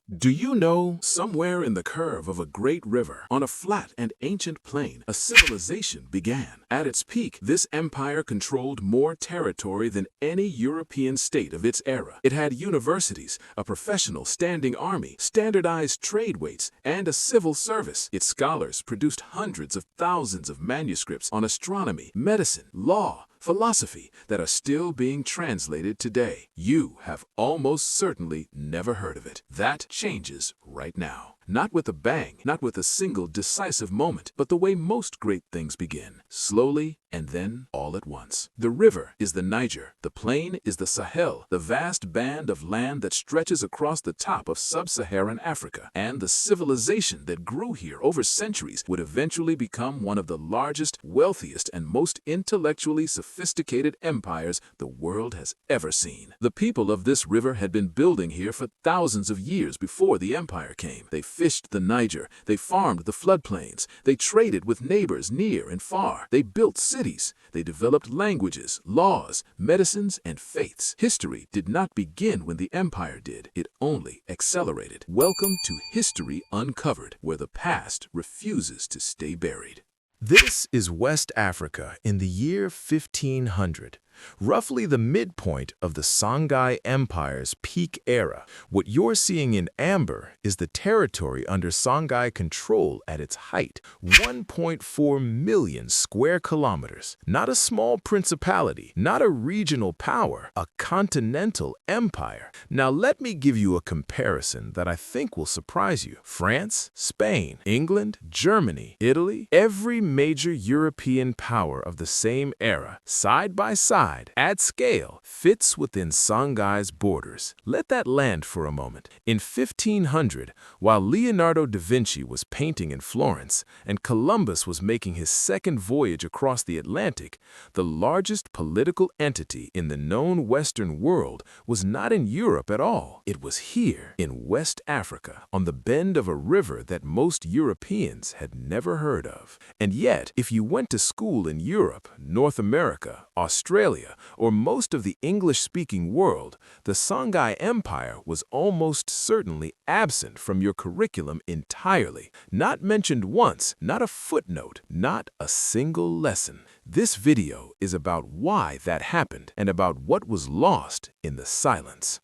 Do you know, somewhere in the curve of a great river, on a flat and ancient plain, a civilization began? At its peak, this empire controlled more territory than any European state of its era. It had universities, a professional standing army, standardized trade weights, and a civil service. Its scholars produced hundreds of thousands of manuscripts on astronomy, medicine, law, philosophy that are still being translated today. You have almost certainly never heard of it. That changes right now. Not with a bang, not with a single decisive moment, but the way most great things begin. Slowly and then all at once. The river is the Niger. The plain is the Sahel, the vast band of land that stretches across the top of sub-Saharan Africa. And the civilization that grew here over centuries would eventually become one of the largest, wealthiest, and most intellectually sophisticated empires the world has ever seen. The people of this river had been building here for thousands of years before the empire came. They fished the Niger, they farmed the floodplains, they traded with neighbors near and far, they built cities, they developed languages, laws, medicines, and faiths. History did not begin when the empire did, it only accelerated. Welcome to History Uncovered, where the past refuses to stay buried. This is West Africa in the year 1500, roughly the midpoint of the Songhai Empire's peak era. What you're seeing in amber is the territory under Songhai control at its height, 1.4 million square kilometers. Not a small principality, not a regional power, a continental empire. Now let me give you a comparison that I think will surprise you. France, Spain, England, Germany, Italy, every major European power of the same era, side by side, at scale, fits within Songhai's borders. Let that land for a moment. In 1500, while Leonardo da Vinci was painting in Florence and Columbus was making his second voyage across the Atlantic, the largest political entity in the known Western world was not in Europe at all. It was here, in West Africa, on the bend of a river that most Europeans had never heard of. And yet, if you went to school in Europe, North America, Australia, or most of the English-speaking world, the Songhai Empire was almost certainly absent from your curriculum entirely. Not mentioned once, not a footnote, not a single lesson. This video is about why that happened and about what was lost in the silence.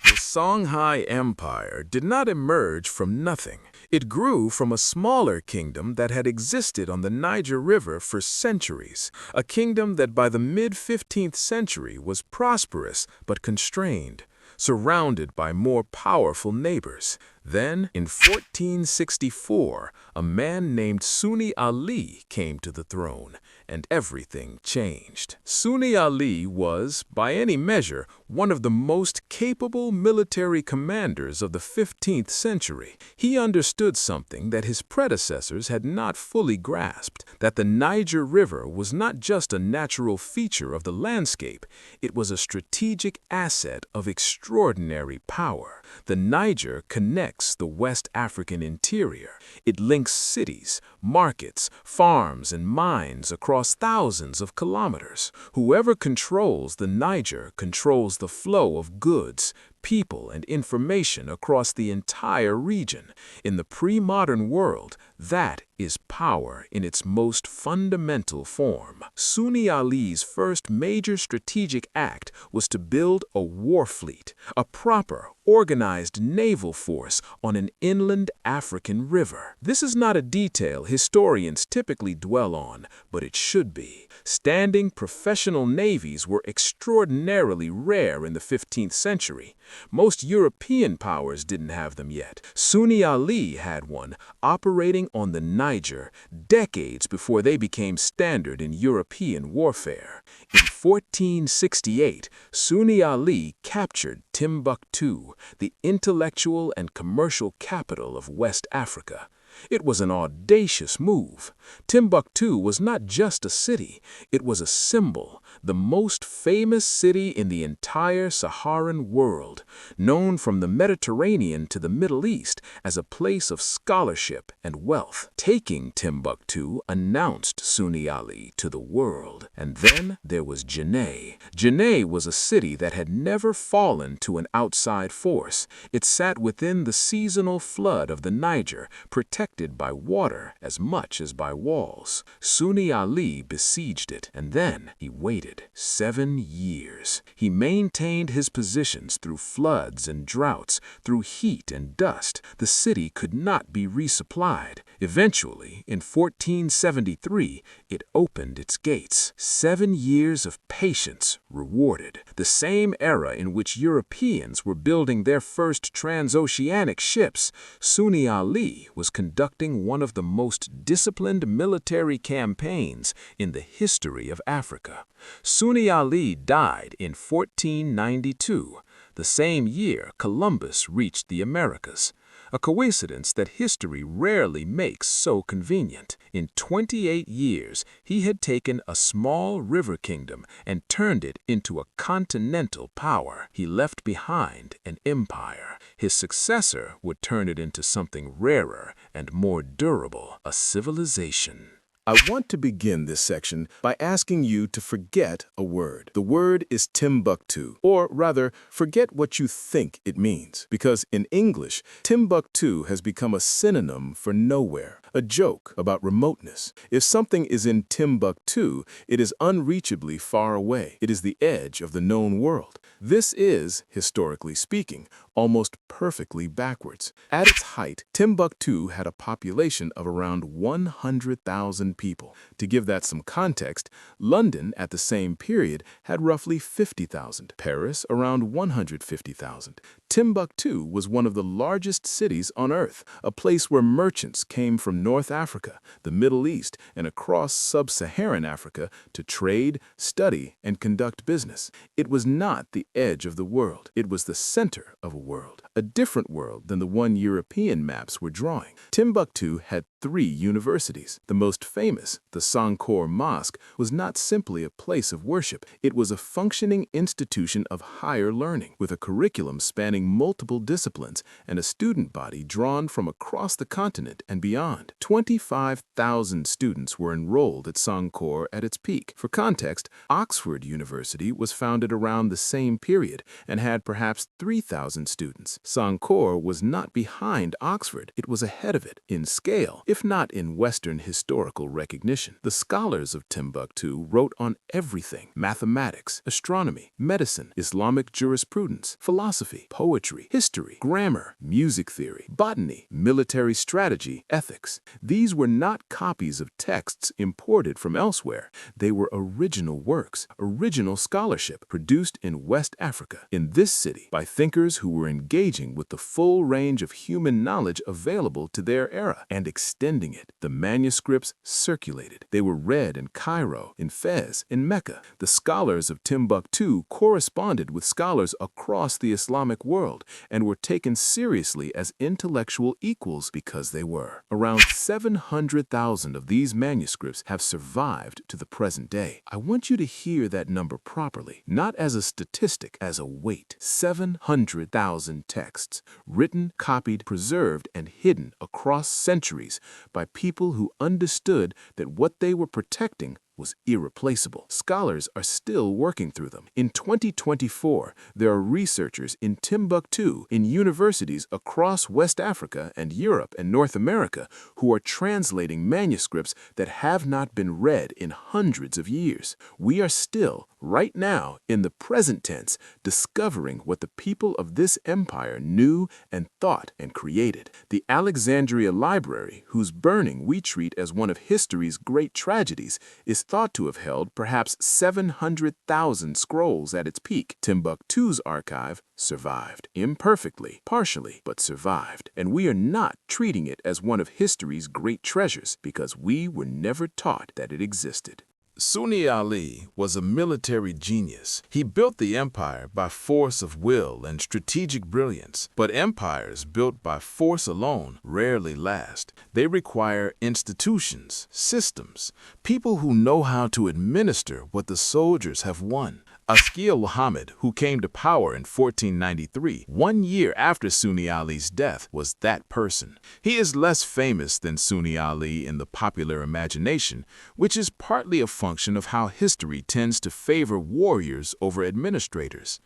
The Songhai Empire did not emerge from nothing. It grew from a smaller kingdom that had existed on the Niger River for centuries, a kingdom that by the mid-15th century was prosperous but constrained, surrounded by more powerful neighbors. Then, in 1464, a man named Sunni Ali came to the throne, and everything changed. Sunni Ali was, by any measure, one of the most capable military commanders of the 15th century. He understood something that his predecessors had not fully grasped, that the Niger River was not just a natural feature of the landscape, it was a strategic asset of extraordinary power. The Niger connects the West African interior. It links cities, markets, farms, and mines across thousands of kilometers. Whoever controls the Niger controls the flow of goods, people, and information across the entire region. In the pre-modern world, that is power in its most fundamental form. Sunni Ali's first major strategic act was to build a war fleet, a proper, organized naval force on an inland African river. This is not a detail historians typically dwell on, but it should be. Standing professional navies were extraordinarily rare in the 15th century. Most European powers didn't have them yet. Sunni Ali had one, operating on the Niger, decades before they became standard in European warfare. In 1468, Sunni Ali captured Timbuktu, the intellectual and commercial capital of West Africa. It was an audacious move. Timbuktu was not just a city, it was a symbol, the most famous city in the entire Saharan world, known from the Mediterranean to the Middle East as a place of scholarship and wealth. Taking Timbuktu announced Sunni Ali to the world. And then there was Janneh. Janneh was a city that had never fallen to an outside force. It sat within the seasonal flood of the Niger, protected by water as much as by walls. Sunni Ali besieged it, and then he waited 7 years. He maintained his positions through floods and droughts, through heat and dust. The city could not be resupplied. Eventually, in 1473, it opened its gates. 7 years of patience rewarded. The same era in which Europeans were building their first transoceanic ships, Sunni Ali was conducting one of the most disciplined military campaigns in the history of Africa. Sunni Ali died in 1492, the same year Columbus reached the Americas. A coincidence that history rarely makes so convenient. In 28 years, he had taken a small river kingdom and turned it into a continental power. He left behind an empire. His successor would turn it into something rarer and more durable, a civilization. I want to begin this section by asking you to forget a word. The word is Timbuktu, or rather, forget what you think it means. Because in English, Timbuktu has become a synonym for nowhere, a joke about remoteness. If something is in Timbuktu, it is unreachably far away. It is the edge of the known world. This is, historically speaking, almost perfectly backwards. At its height, Timbuktu had a population of around 100,000 people. To give that some context, London at the same period had roughly 50,000, Paris around 150,000. Timbuktu was one of the largest cities on earth, a place where merchants came from North Africa, the Middle East, and across sub-Saharan Africa to trade, study, and conduct business. It was not the edge of the world. It was the center of a world, a different world than the one European maps were drawing. Timbuktu had 3 universities. The most famous, the Songhai Mosque, was not simply a place of worship. It was a functioning institution of higher learning, with a curriculum spanning multiple disciplines and a student body drawn from across the continent and beyond. 25,000 students were enrolled at Songhai at its peak. For context, Oxford University was founded around the same period and had perhaps 3,000 students. Songhai was not behind Oxford. It was ahead of it in scale, if not in Western historical recognition. The scholars of Timbuktu wrote on everything: mathematics, astronomy, medicine, Islamic jurisprudence, philosophy, poetry, history, grammar, music theory, botany, military strategy, ethics. These were not copies of texts imported from elsewhere. They were original works, original scholarship produced in West Africa, in this city, by thinkers who were engaging with the full range of human knowledge available to their era and extending it. The manuscripts circulated. They were read in Cairo, in Fez, in Mecca. The scholars of Timbuktu corresponded with scholars across the Islamic world and were taken seriously as intellectual equals because they were. Around 700,000 of these manuscripts have survived to the present day. I want you to hear that number properly, not as a statistic, as a weight. 700,000 texts, written, copied, preserved, and hidden across centuries by people who understood that what they were protecting was irreplaceable. Scholars are still working through them. In 2024, there are researchers in Timbuktu, in universities across West Africa and Europe and North America, who are translating manuscripts that have not been read in hundreds of years. We are still, right now, in the present tense, discovering what the people of this empire knew and thought and created. The Alexandria Library, whose burning we treat as one of history's great tragedies, is thought to have held perhaps 700,000 scrolls at its peak. Timbuktu's archive survived. Imperfectly, partially, but survived. And we are not treating it as one of history's great treasures because we were never taught that it existed. Sunni Ali was a military genius. He built the empire by force of will and strategic brilliance. But empires built by force alone rarely last. They require institutions, systems, people who know how to administer what the soldiers have won. Askia Muhammad, who came to power in 1493, 1 year after Sunni Ali's death, was that person. He is less famous than Sunni Ali in the popular imagination, which is partly a function of how history tends to favor warriors over administrators.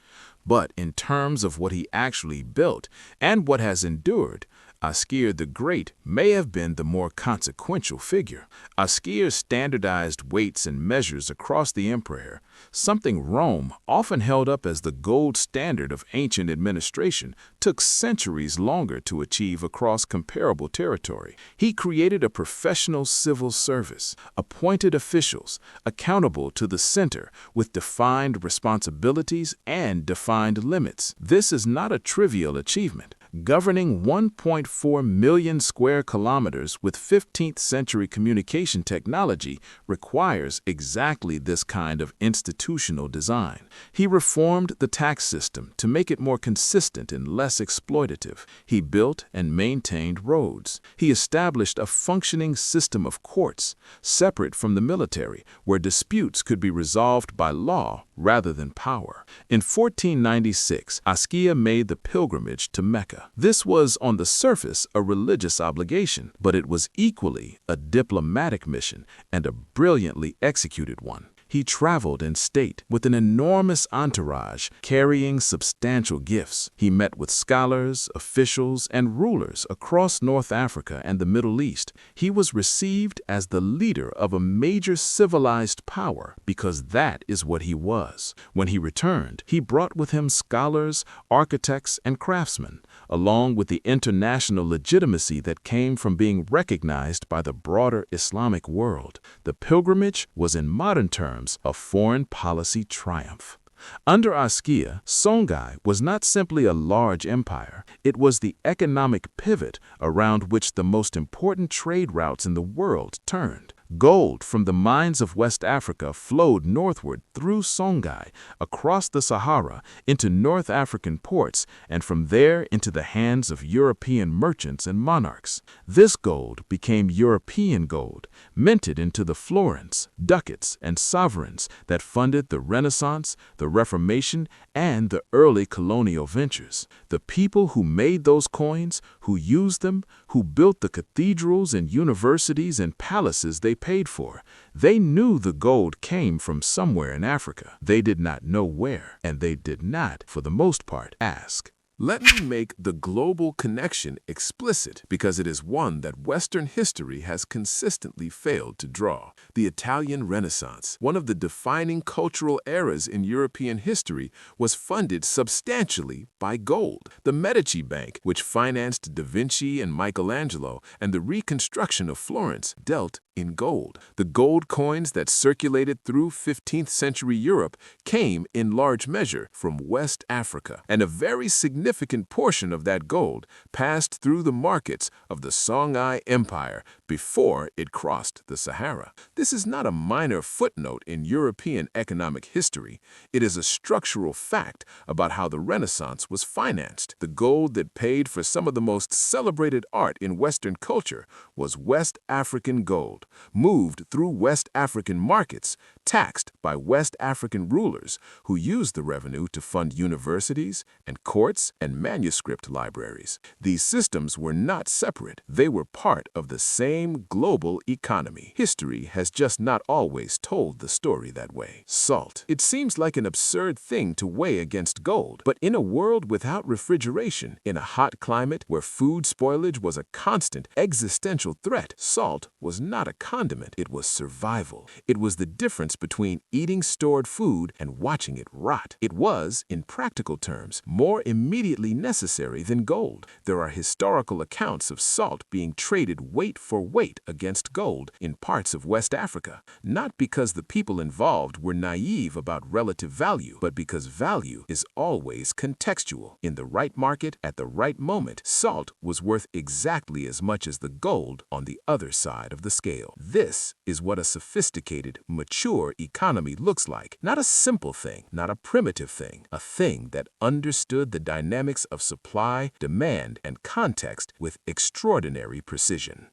But in terms of what he actually built and what has endured, Askia the Great may have been the more consequential figure. Askia standardized weights and measures across the empire, something Rome, often held up as the gold standard of ancient administration, took centuries longer to achieve across comparable territory. He created a professional civil service, appointed officials accountable to the center with defined responsibilities and defined limits. This is not a trivial achievement. Governing 1.4 million square kilometers with 15th century communication technology requires exactly this kind of institutional design. He reformed the tax system to make it more consistent and less exploitative. He built and maintained roads. He established a functioning system of courts, separate from the military, where disputes could be resolved by law rather than power. In 1496, Askia made the pilgrimage to Mecca. This was, on the surface, a religious obligation, but it was equally a diplomatic mission and a brilliantly executed one. He traveled in state with an enormous entourage carrying substantial gifts. He met with scholars, officials, and rulers across North Africa and the Middle East. He was received as the leader of a major civilized power because that is what he was. When he returned, he brought with him scholars, architects, and craftsmen, along with the international legitimacy that came from being recognized by the broader Islamic world. The pilgrimage was, in modern terms, a foreign policy triumph. Under Askia, Songhai was not simply a large empire. It was the economic pivot around which the most important trade routes in the world turned. Gold from the mines of West Africa flowed northward through Songhai, across the Sahara, into North African ports, and from there into the hands of European merchants and monarchs. This gold became European gold, minted into the florins, ducats, and sovereigns that funded the Renaissance, the Reformation, and the early colonial ventures. The people who made those coins, who used them, who built the cathedrals and universities and palaces they paid for, they knew the gold came from somewhere in Africa. They did not know where, and they did not, for the most part, ask. Let me make the global connection explicit because it is one that Western history has consistently failed to draw. The Italian Renaissance, one of the defining cultural eras in European history, was funded substantially by gold. The Medici Bank, which financed Da Vinci and Michelangelo, and the reconstruction of Florence, dealt in gold. The gold coins that circulated through 15th century Europe came in large measure from West Africa, and a very significant portion of that gold passed through the markets of the Songhai Empire before it crossed the Sahara. This is not a minor footnote in European economic history. It is a structural fact about how the Renaissance was financed. The gold that paid for some of the most celebrated art in Western culture was West African gold, moved through West African markets, taxed by West African rulers who used the revenue to fund universities and courts and manuscript libraries. These systems were not separate. They were part of the same global economy. History has just not always told the story that way. Salt. It seems like an absurd thing to weigh against gold, but in a world without refrigeration, in a hot climate where food spoilage was a constant existential threat, salt was not a condiment. It was survival. It was the difference between eating stored food and watching it rot. It was, in practical terms, more immediately necessary than gold. There are historical accounts of salt being traded weight for weight against gold in parts of West Africa, not because the people involved were naive about relative value, but because value is always contextual. In the right market, at the right moment, salt was worth exactly as much as the gold on the other side of the scale. This is what a sophisticated, mature secure economy looks like. Not a simple thing, not a primitive thing, a thing that understood the dynamics of supply, demand, and context with extraordinary precision.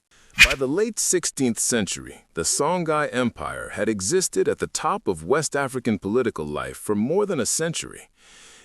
By the late 16th century, the Songhai Empire had existed at the top of West African political life for more than a century.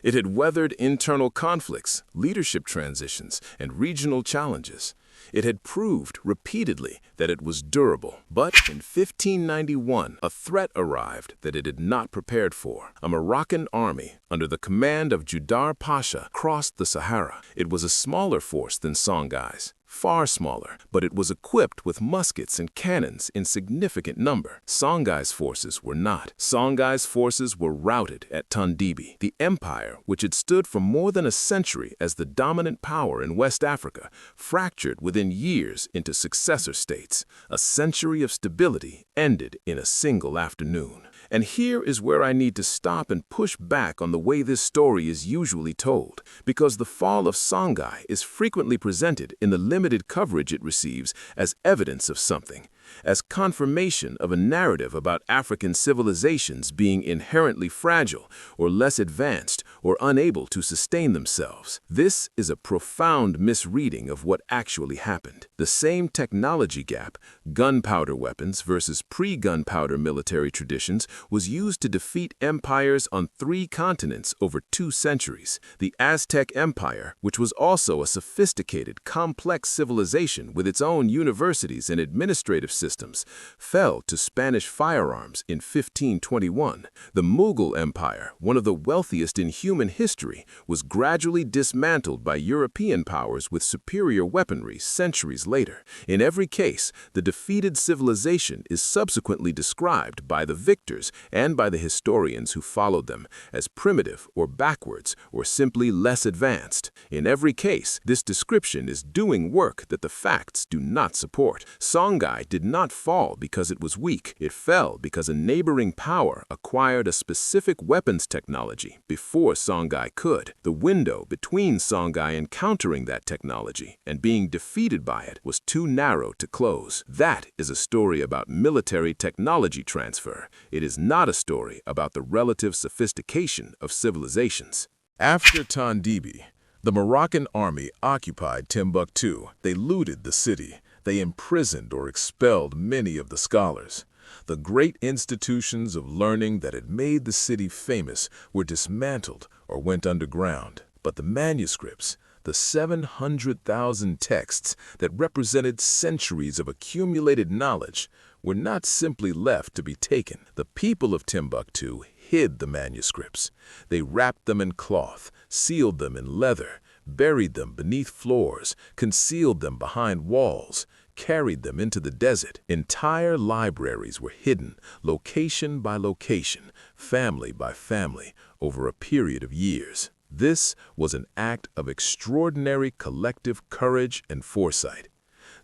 It had weathered internal conflicts, leadership transitions, and regional challenges. It had proved repeatedly that it was durable. But in 1591, a threat arrived that it had not prepared for. A Moroccan army, under the command of Judar Pasha, crossed the Sahara. It was a smaller force than Songhai's, far smaller, but it was equipped with muskets and cannons in significant number. Songhai's forces were not. Songhai's forces were routed at Tondibi. The empire, which had stood for more than a century as the dominant power in West Africa, fractured within years into successor states. A century of stability ended in a single afternoon. And here is where I need to stop and push back on the way this story is usually told, because the fall of Songhai is frequently presented in the limited coverage it receives as evidence of something, as confirmation of a narrative about African civilizations being inherently fragile or less advanced or unable to sustain themselves. This is a profound misreading of what actually happened. The same technology gap, gunpowder weapons versus pre-gunpowder military traditions, was used to defeat empires on 3 continents over 2 centuries. The Aztec Empire, which was also a sophisticated, complex civilization with its own universities and administrative systems, fell to Spanish firearms in 1521. The Mughal Empire, one of the wealthiest in human history, was gradually dismantled by European powers with superior weaponry centuries later. In every case, the defeated civilization is subsequently described by the victors and by the historians who followed them as primitive or backwards or simply less advanced. In every case, this description is doing work that the facts do not support. Songhai did not fall because it was weak. It fell because a neighboring power acquired a specific weapons technology before Songhai could. The window between Songhai encountering that technology and being defeated by it was too narrow to close. That is a story about military technology transfer. It is not a story about the relative sophistication of civilizations. After Tondibi, the Moroccan army occupied Timbuktu. They looted the city. They imprisoned or expelled many of the scholars. The great institutions of learning that had made the city famous were dismantled or went underground. But the manuscripts, the 700,000 texts that represented centuries of accumulated knowledge, were not simply left to be taken. The people of Timbuktu hid the manuscripts. They wrapped them in cloth, sealed them in leather, buried them beneath floors, concealed them behind walls, carried them into the desert. Entire libraries were hidden, location by location, family by family, over a period of years. This was an act of extraordinary collective courage and foresight.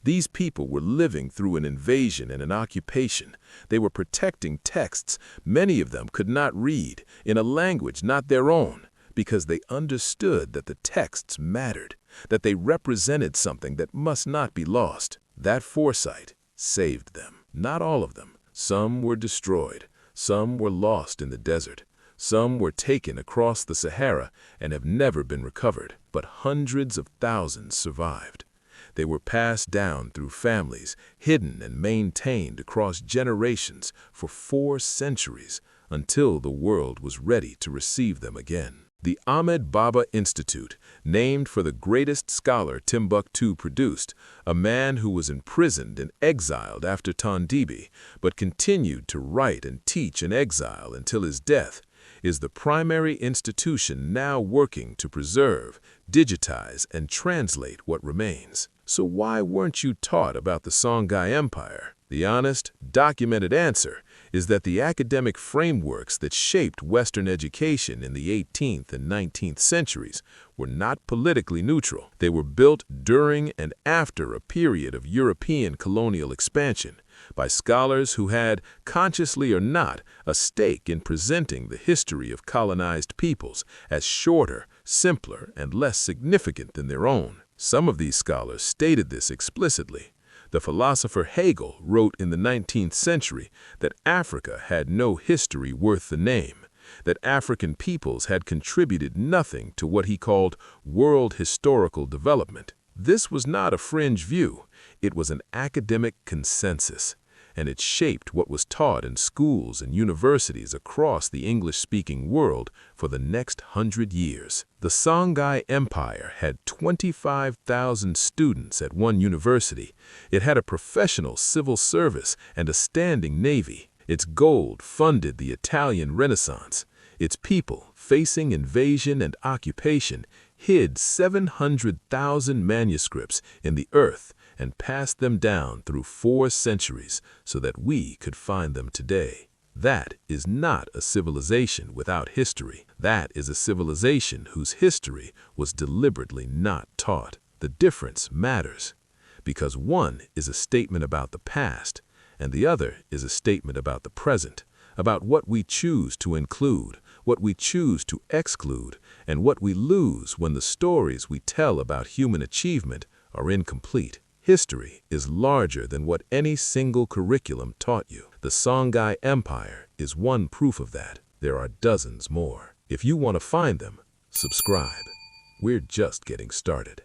These people were living through an invasion and an occupation. They were protecting texts many of them could not read, in a language not their own, because they understood that the texts mattered, that they represented something that must not be lost. That foresight saved them. Not all of them. Some were destroyed. Some were lost in the desert. Some were taken across the Sahara and have never been recovered. But hundreds of thousands survived. They were passed down through families, hidden and maintained across generations for 4 centuries, until the world was ready to receive them again. The Ahmed Baba Institute, named for the greatest scholar Timbuktu produced, a man who was imprisoned and exiled after Tondibi, but continued to write and teach in exile until his death, is the primary institution now working to preserve, digitize, and translate what remains. So why weren't you taught about the Songhai Empire? The honest, documented answer is that the academic frameworks that shaped Western education in the 18th and 19th centuries were not politically neutral. They were built during and after a period of European colonial expansion by scholars who had, consciously or not, a stake in presenting the history of colonized peoples as shorter, simpler, and less significant than their own. Some of these scholars stated this explicitly. The philosopher Hegel wrote in the 19th century that Africa had no history worth the name, that African peoples had contributed nothing to what he called world historical development. This was not a fringe view, it was an academic consensus, and it shaped what was taught in schools and universities across the English-speaking world for the next 100 years. The Songhai Empire had 25,000 students at one university. It had a professional civil service and a standing navy. Its gold funded the Italian Renaissance. Its people, facing invasion and occupation, hid 700,000 manuscripts in the earth and passed them down through 4 centuries so that we could find them today. That is not a civilization without history. That is a civilization whose history was deliberately not taught. The difference matters, because one is a statement about the past, and the other is a statement about the present, about what we choose to include, what we choose to exclude, and what we lose when the stories we tell about human achievement are incomplete. History is larger than what any single curriculum taught you. The Songhai Empire is one proof of that. There are dozens more. If you want to find them, subscribe. We're just getting started.